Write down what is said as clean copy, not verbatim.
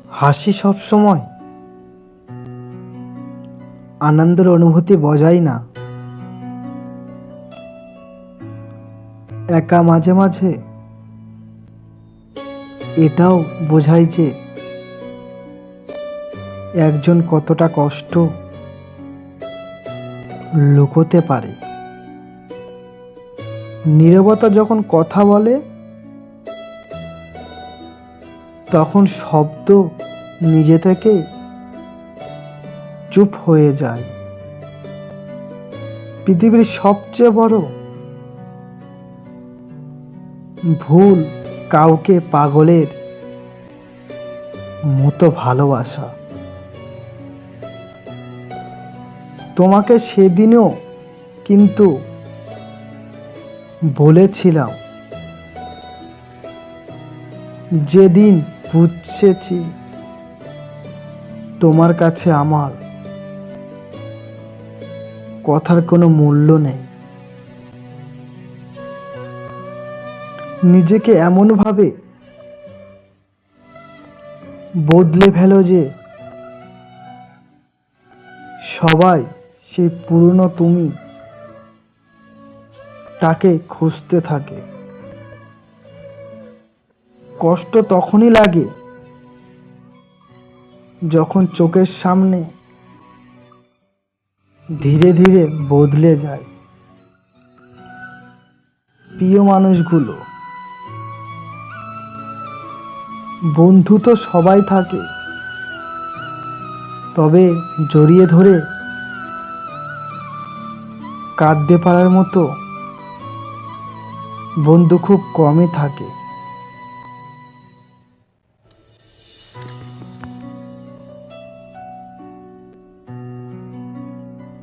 হাসি সব সময় আনন্দের অনুভূতি বজায় না, একা মাঝে মাঝে এটাও বোঝায় যে একজন কতটা কষ্ট লুকোতে পারে। নীরবতা যখন কথা বলে তখন শব্দ নিজে থেকে চুপ হয়ে যায়। পৃথিবীর সবচেয়ে বড় ভুল কাউকে পাগলের মতো ভালোবাসা। তোমাকে সেদিনও কিন্তু বলেছিলাম, যেদিন বুঝেছি তোমার কাছে আমার কথার কোনো মূল্য নেই। নিজেকে এমনভাবে বদলে ফেলো যে সবাই সেই পুরনো তুমি তাকে খুঁজতে থাকে। কষ্ট তখনই লাগে যখন চোখের সামনে ধীরে ধীরে বদলে যায় প্রিয় মানুষগুলো। বন্ধু তো সবাই থাকে, তবে জড়িয়ে ধরে কাঁদতে পারার মতো বন্ধু খুব কমই থাকে।